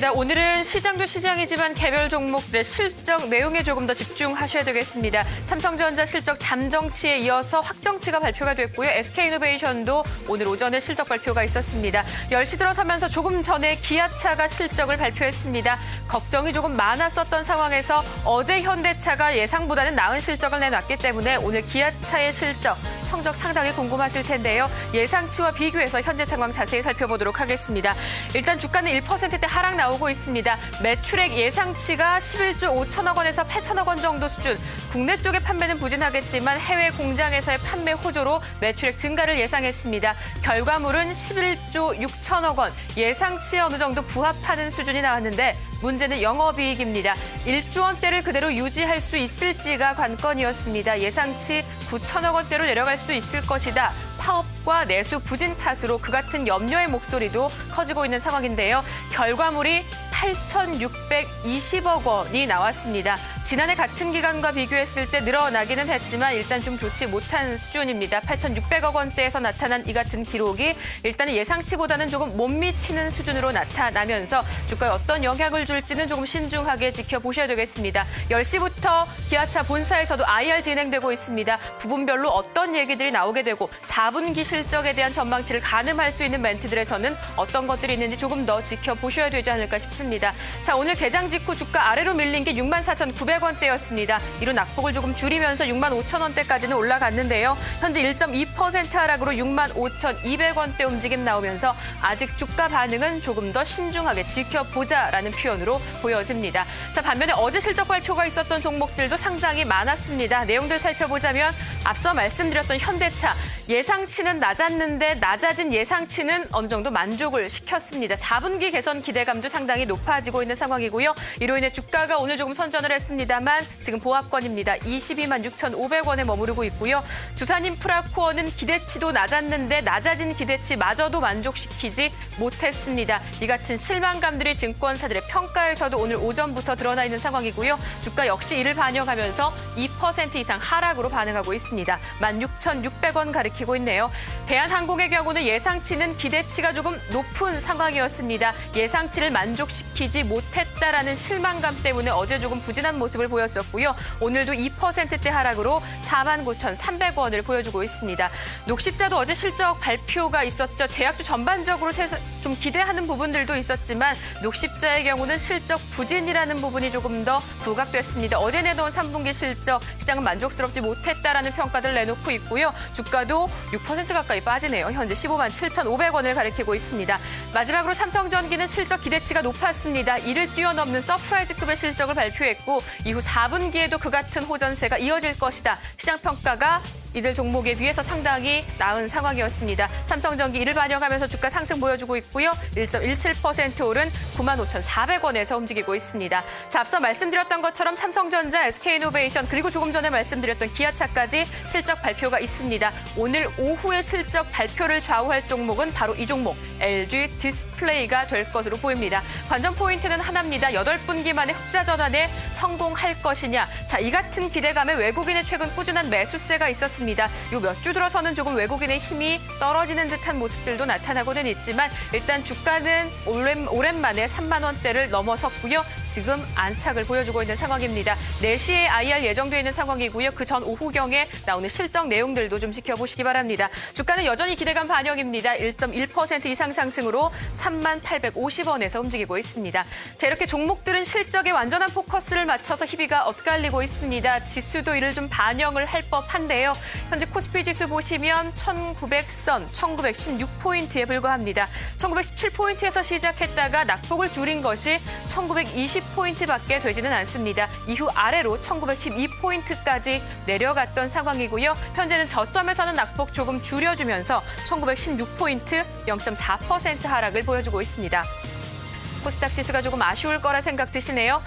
네, 오늘은 시장도 시장이지만 개별 종목들의 실적 내용에 조금 더 집중하셔야 되겠습니다. 삼성전자 실적 잠정치에 이어서 확정치가 발표가 됐고요. SK이노베이션도 오늘 오전에 실적 발표가 있었습니다. 10시 들어서면서 조금 전에 기아차가 실적을 발표했습니다. 걱정이 조금 많았었던 상황에서 어제 현대차가 예상보다는 나은 실적을 내놨기 때문에 오늘 기아차의 실적, 성적 상당히 궁금하실 텐데요. 예상치와 비교해서 현재 상황 자세히 살펴보도록 하겠습니다. 일단 주가는 1%대 하락 나오고 있습니다. 매출액 예상치가 11조 5천억 원에서 8천억 원 정도 수준. 국내 쪽의 판매는 부진하겠지만 해외 공장에서의 판매 호조로 매출액 증가를 예상했습니다. 결과물은 11조 6천억 원. 예상치에 어느 정도 부합하는 수준이 나왔는데 문제는 영업이익입니다. 1조 원대를 그대로 유지할 수 있을지가 관건이었습니다. 예상치 9천억 원대로 내려갈 수도 있을 것이다. 파업과 내수 부진 탓으로 그 같은 염려의 목소리도 커지고 있는 상황인데요. 결과물이 8,620억 원이 나왔습니다. 지난해 같은 기간과 비교했을 때 늘어나기는 했지만 일단 좀 좋지 못한 수준입니다. 8,600억 원대에서 나타난 이 같은 기록이 일단은 예상치보다는 조금 못 미치는 수준으로 나타나면서 주가에 어떤 영향을 줄지는 조금 신중하게 지켜보셔야 되겠습니다. 10시부터 기아차 본사에서도 IR 진행되고 있습니다. 부분별로 어떤 얘기들이 나오게 되고 4분기 실적에 대한 전망치를 가늠할 수 있는 멘트들에서는 어떤 것들이 있는지 조금 더 지켜보셔야 되지 않을까 싶습니다. 자, 오늘 개장 직후 주가 아래로 밀린 게 64,900원대였습니다. 이로 낙폭을 조금 줄이면서 65,000원대까지는 올라갔는데요. 현재 1.2% 하락으로 65,200원대 움직임 나오면서 아직 주가 반응은 조금 더 신중하게 지켜보자라는 표현으로 보여집니다. 자, 반면에 어제 실적 발표가 있었던 종목들도 상당히 많았습니다. 내용들 살펴보자면 앞서 말씀드렸던 현대차. 예상치는 낮았는데 낮아진 예상치는 어느 정도 만족을 시켰습니다. 4분기 개선 기대감도 상당히 높아지고 있는 상황이고요. 이로 인해 주가가 오늘 조금 선전을 했습니다만 지금 보합권입니다. 22만 6,500원에 머무르고 있고요. 두산인프라코어는 기대치도 낮았는데 낮아진 기대치마저도 만족시키지 못했습니다. 이 같은 실망감들이 증권사들의 평가에서도 오늘 오전부터 드러나 있는 상황이고요. 주가 역시 이를 반영하면서 2% 이상 하락으로 반응하고 있습니다. 16,600원 가리키고 있네요. 대한항공의 경우는 예상치는 기대치가 조금 높은 상황이었습니다. 예상치를 만족시키지 못했다라는 실망감 때문에 어제 조금 부진한 모습을 보였었고요. 오늘도 2%대 하락으로 49,300원을 보여주고 있습니다. 녹십자도 어제 실적 발표가 있었죠. 제약주 전반적으로 좀 기대하는 부분들도 있었지만 녹십자의 경우는 실적 부진이라는 부분이 조금 더 부각됐습니다. 어제 내놓은 3분기 실적 시장은 만족스럽지 못했다라는 평가를 내놓고 있고요. 주가도 6% 가까이 빠지네요. 현재 15만 7,500원을 가리키고 있습니다. 마지막으로 삼성전기는 실적 기대치가 높았습니다. 이를 뛰어넘는 서프라이즈급의 실적을 발표했고 이후 4분기에도 그 같은 호전세가 이어질 것이다. 시장 평가가 이들 종목에 비해서 상당히 나은 상황이었습니다. 삼성전기 이를 반영하면서 주가 상승 보여주고 있고요. 1.17% 오른 95,400원에서 움직이고 있습니다. 자, 앞서 말씀드렸던 것처럼 삼성전자, SK이노베이션 그리고 조금 전에 말씀드렸던 기아차까지 실적 발표가 있습니다. 오늘 오후에 실적 발표를 좌우할 종목은 바로 이 종목 LG 디스플레이가 될 것으로 보입니다. 관전 포인트는 하나입니다. 8분기 만에 흑자 전환에 성공할 것이냐. 자, 이 같은 기대감에 외국인의 최근 꾸준한 매수세가 있었습니다. 요 몇 주 들어서는 조금 외국인의 힘이 떨어지는 듯한 모습들도 나타나고는 있지만 일단 주가는 오랜만에 3만 원대를 넘어섰고요. 지금 안착을 보여주고 있는 상황입니다. 4시에 IR 예정되어 있는 상황이고요. 그 전 오후경에 나오는 실적 내용들도 좀 지켜보시기 바랍니다. 주가는 여전히 기대감 반영입니다. 1.1% 이상 상승으로 3만 850원에서 움직이고 있습니다. 자, 이렇게 종목들은 실적에 완전한 포커스를 맞춰서 희비가 엇갈리고 있습니다. 지수도 이를 좀 반영을 할 법한데요. 현재 코스피 지수 보시면 1900선, 1916포인트에 불과합니다. 1917포인트에서 시작했다가 낙폭을 줄인 것이 1920포인트밖에 되지는 않습니다. 이후 아래로 1912포인트까지 내려갔던 상황이고요. 현재는 저점에서는 낙폭 조금 줄여주면서 1916포인트 0.4% 하락을 보여주고 있습니다. 코스닥 지수가 조금 아쉬울 거라 생각 드시네요.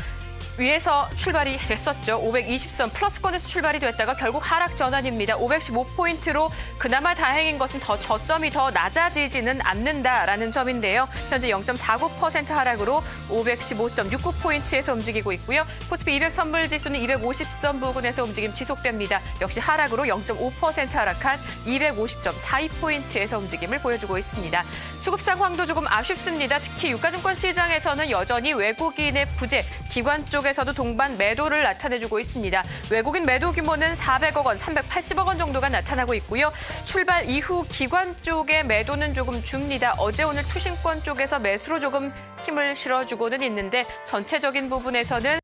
위에서 출발이 됐었죠. 520선 플러스권에서 출발이 됐다가 결국 하락 전환입니다. 515포인트로 그나마 다행인 것은 저점이 더 낮아지지는 않는다라는 점인데요. 현재 0.49% 하락으로 515.69포인트에서 움직이고 있고요. 코스피 200 선물지수는 250선 부근에서 움직임 지속됩니다. 역시 하락으로 0.5% 하락한 250.42포인트에서 움직임을 보여주고 있습니다. 수급 상황도 조금 아쉽습니다. 특히 유가증권 시장에서는 여전히 외국인의 부재, 기관 쪽에서도 동반 매도를 나타내주고 있습니다. 외국인 매도 규모는 400억 원, 380억 원 정도가 나타나고 있고요. 출발 이후 기관 쪽의 매도는 조금 줍니다. 어제 오늘 투신권 쪽에서 매수로 조금 힘을 실어주고는 있는데 전체적인 부분에서는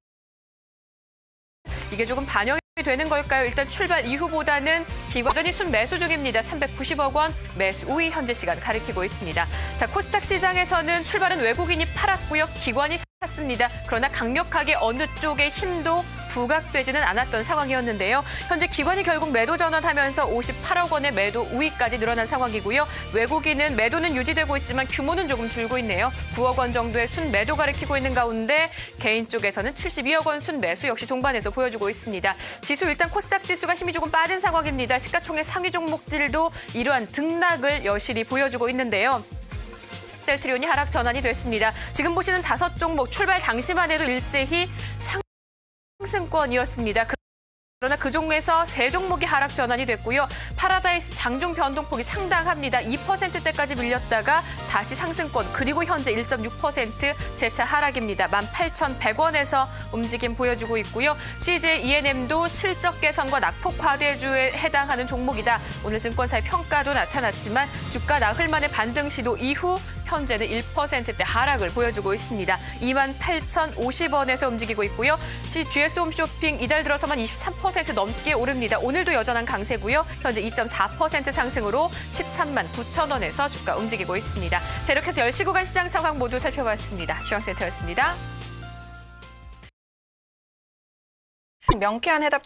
이게 조금 반영이 되는 걸까요? 일단 출발 이후보다는 기관전이 순매수 중입니다. 390억 원 매수 우위 현재 시간 가리키고 있습니다. 자, 코스닥 시장에서는 출발은 외국인이 팔았고요. 기관이 샀습니다. 그러나 강력하게 어느 쪽의 힘도 부각되지는 않았던 상황이었는데요. 현재 기관이 결국 매도 전환하면서 58억 원의 매도 우위까지 늘어난 상황이고요. 외국인은 매도는 유지되고 있지만 규모는 조금 줄고 있네요. 9억 원 정도의 순매도 가리키고 있는 가운데 개인 쪽에서는 72억 원 순매수 역시 동반해서 보여주고 있습니다. 지수 일단 코스닥 지수가 힘이 조금 빠진 상황입니다. 시가총액 상위 종목들도 이러한 등락을 여실히 보여주고 있는데요. 셀트리온이 하락 전환이 됐습니다. 지금 보시는 5종목 출발 당시만 해도 일제히 상승권이었습니다. 그러나 그 종목에서 3종목이 하락 전환이 됐고요. 파라다이스 장중 변동폭이 상당합니다. 2%대까지 밀렸다가 다시 상승권, 그리고 현재 1.6% 재차 하락입니다. 18,100원에서 움직임 보여주고 있고요. CJ ENM도 실적 개선과 낙폭 과대주에 해당하는 종목이다. 오늘 증권사의 평가도 나타났지만 주가 나흘 만에 반등 시도 이후 현재는 1%대 하락을 보여주고 있습니다. 28,050원에서 움직이고 있고요. GS 홈쇼핑 이달 들어서만 23% 넘게 오릅니다. 오늘도 여전한 강세고요. 현재 2.4% 상승으로 13만 9천원에서 주가 움직이고 있습니다. 자, 이렇게 해서 10시 구간 시장 상황 모두 살펴봤습니다. 중앙센터였습니다. 명쾌한 해답